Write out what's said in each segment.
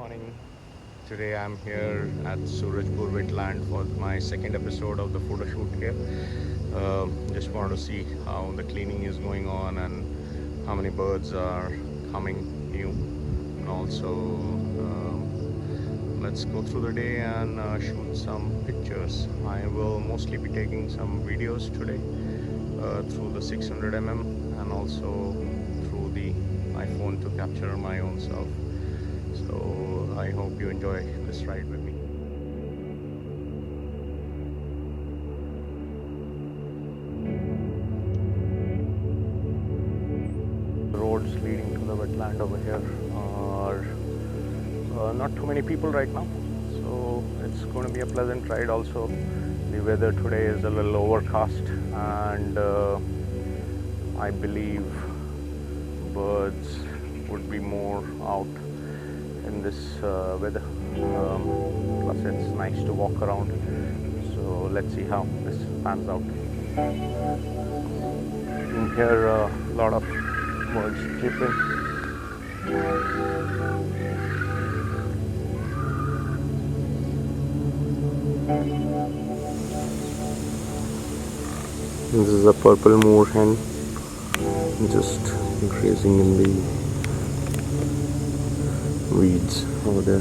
morning. Today I'm here at Surajpur Wetland for my second episode of the photo shoot here. Just want to see how the cleaning is going on and how many birds are coming new. And also, let's go through the day and shoot some pictures. I will mostly be taking some videos today through the 600mm and also through the iPhone to capture my own self. So I hope you enjoy this ride with me. The roads leading to the wetland over here are not too many people right now, so it's going to be a pleasant ride. Also, the weather today is a little overcast, and I believe birds would be more out in this weather. Plus it's nice to walk around, so let's see how this pans out. In here a lot of birds chirping. This is a purple moorhen just grazing in the weeds over there.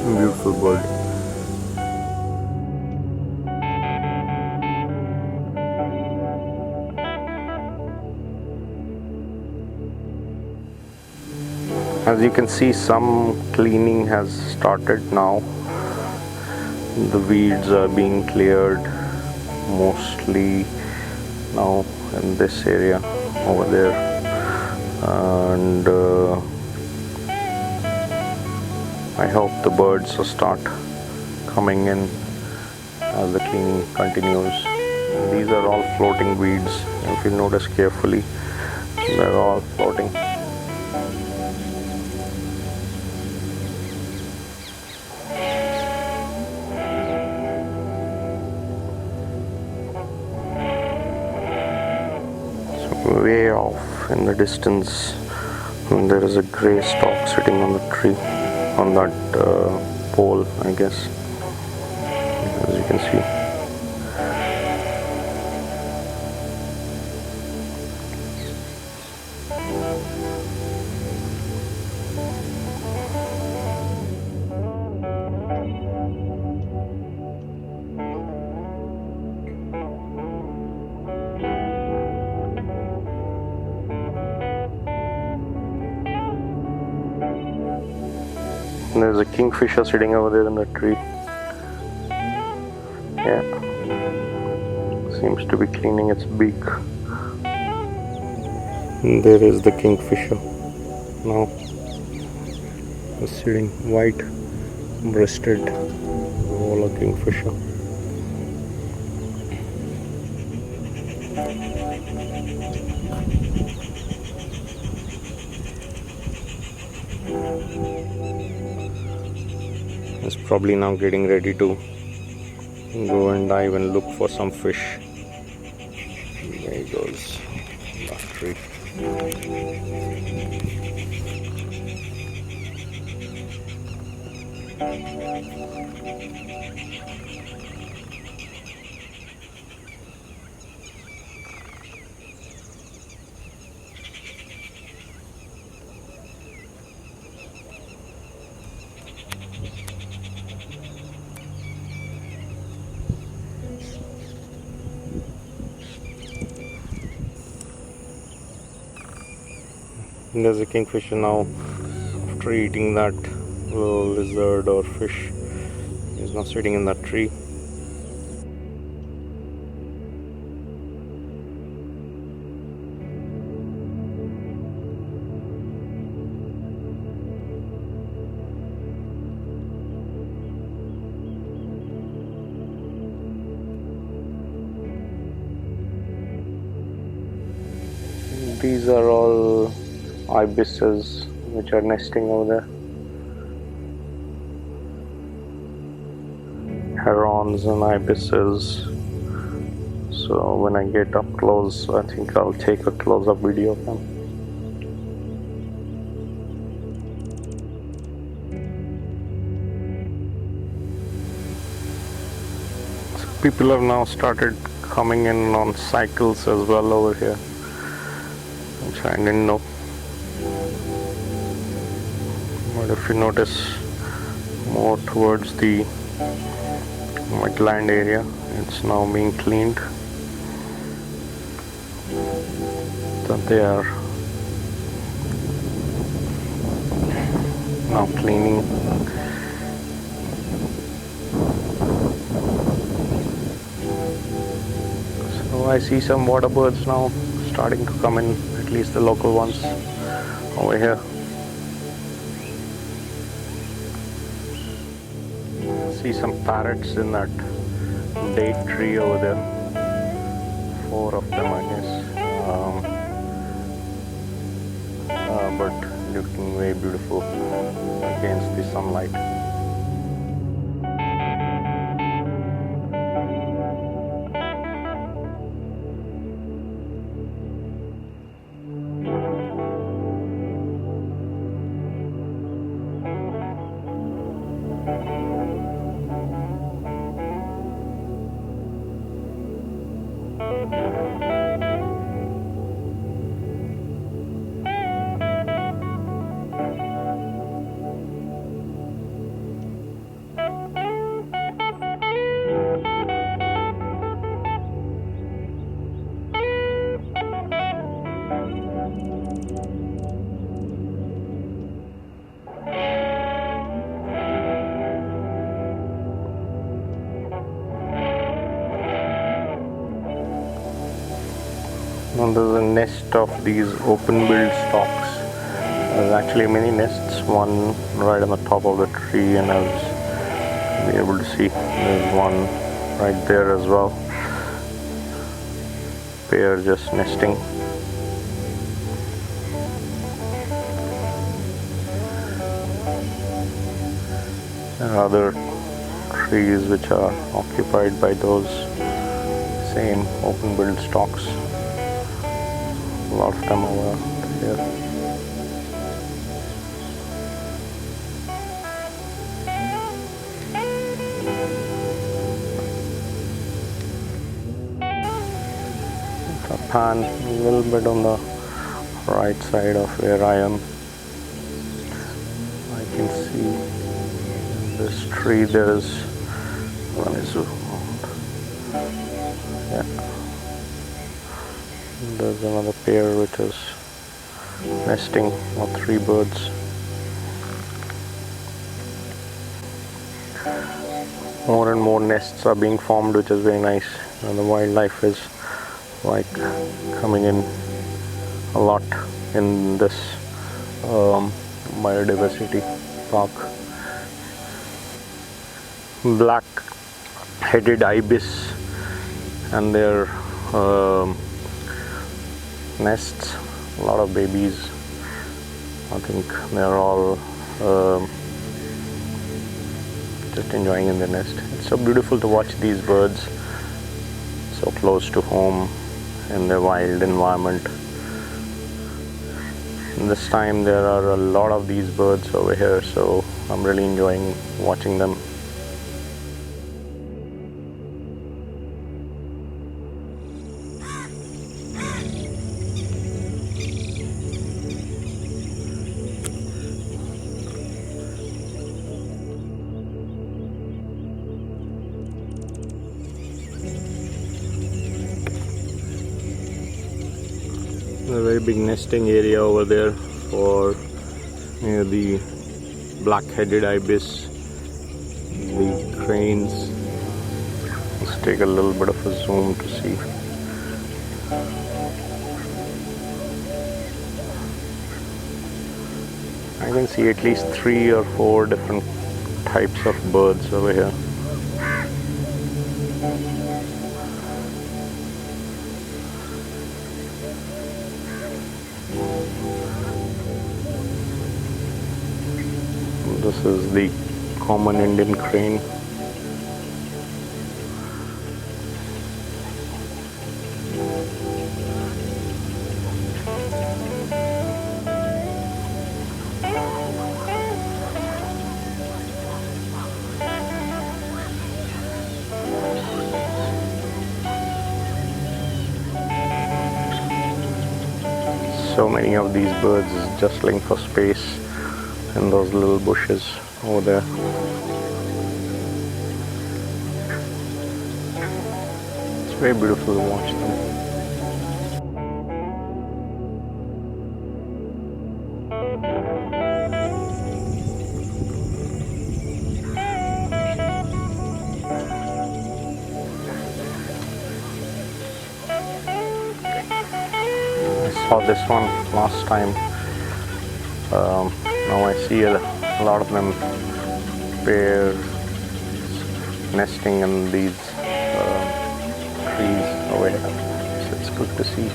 Beautiful bird. As you can see, some cleaning has started now. The weeds are being cleared mostly now in this area over there, and I hope the birds will start coming in as the cleaning continues. These are all floating weeds. If you notice carefully, they're all floating. Way off in the distance, and there is a grey stalk sitting on the tree, on that pole, I guess, as you can see. There's a kingfisher sitting over there in the tree. Yeah, seems to be cleaning its beak. And there is the kingfisher now, sitting white-breasted Roller kingfisher. It's probably now getting ready to go and dive and look for some fish. There he goes, that tree. There's a kingfisher now. After eating that little lizard or fish, he's now sitting in that tree. These are all ibises which are nesting over there. Herons and ibises. So when I get up close, I think I'll take a close-up video of them. So people have now started coming in on cycles as well over here, which I didn't know. But if you notice more towards the wetland area, it's now being cleaned. That they are now cleaning. So I see some water birds now starting to come in, at least the local ones over here. See some parrots in that date tree over there. 4 of them, I guess. But looking very beautiful against the sunlight. And there's a nest of these open-billed storks. There's actually many nests, one right on the top of the tree, and I'll be able to see there's one right there as well. Pair just nesting. There are other trees which are occupied by those same open-billed storks. A lot of them over here. A pan a little bit on the right side of where I am. I can see in this tree there is one is there's another pair which is nesting, or 3 birds. More and more nests are being formed, which is very nice, and the wildlife is like coming in a lot in this biodiversity park. Black Headed Ibis and their nests, a lot of babies. I think they're all just enjoying in the nest. It's so beautiful to watch these birds so close to home in their wild environment. And this time there are a lot of these birds over here, so I'm really enjoying watching them. A very big nesting area over there for the Black Headed Ibis, the cranes. Let's take a little bit of a zoom to see. I can see at least 3 or 4 different types of birds over here. This is the common Indian crane. So many of these birds jostling for space in those little bushes over there. It's very beautiful to watch them. I saw this one last time. Now I see a lot of them pairs nesting in these trees over here. So it's good to see.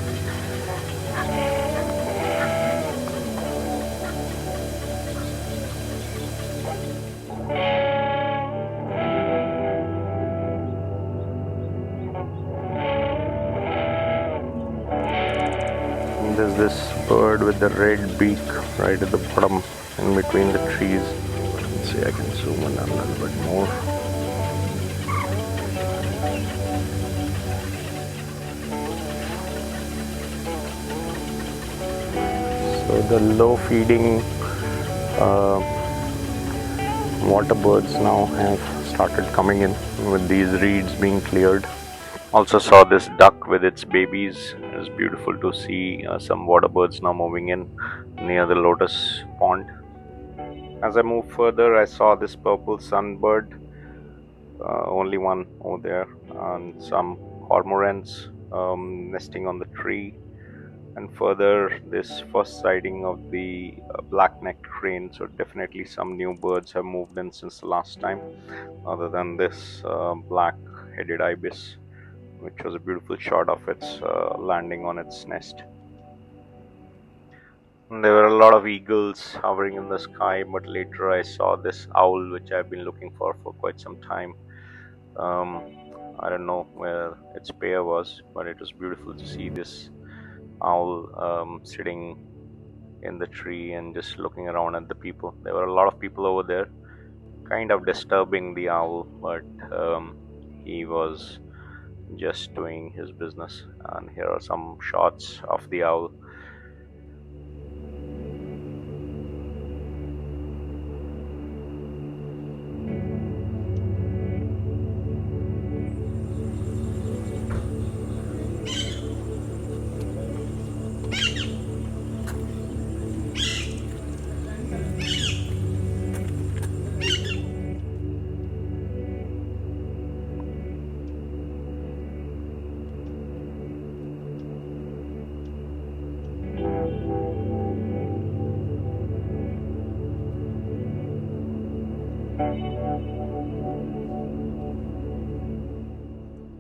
There's this bird with the red beak right at the bottom in between the trees. Let's see, I can zoom in a little bit more. So the low feeding water birds now have started coming in with these reeds being cleared. Also saw this duck with its babies. It was beautiful to see some water birds now moving in near the lotus pond. As I moved further, I saw this purple sunbird, only one over there, and some cormorants nesting on the tree. And further, this first sighting of the black-necked crane. So definitely some new birds have moved in since the last time, other than this black-headed ibis, which was a beautiful shot of its landing on its nest. And there were a lot of eagles hovering in the sky, but later I saw this owl, which I've been looking for quite some time. I don't know where its pair was, but it was beautiful to see this owl sitting in the tree and just looking around at the people. There were a lot of people over there, kind of disturbing the owl, but he was just doing his business. And here are some shots of the owl.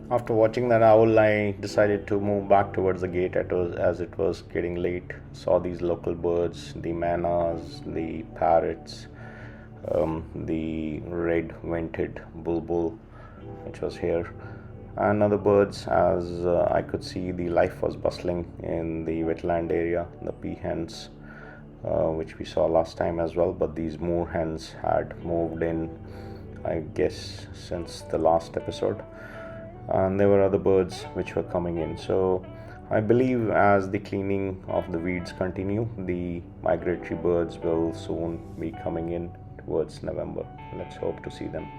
After watching that owl, I decided to move back towards the gate as it was getting late. Saw these local birds, the manas, the parrots, the red-vented bulbul, which was here, and other birds. As I could see, the life was bustling in the wetland area. The peahens, which we saw last time as well, but these moor hens had moved in, I guess, since the last episode. And there were other birds which were coming in. So I believe as the cleaning of the weeds continue, the migratory birds will soon be coming in towards November. Let's hope to see them.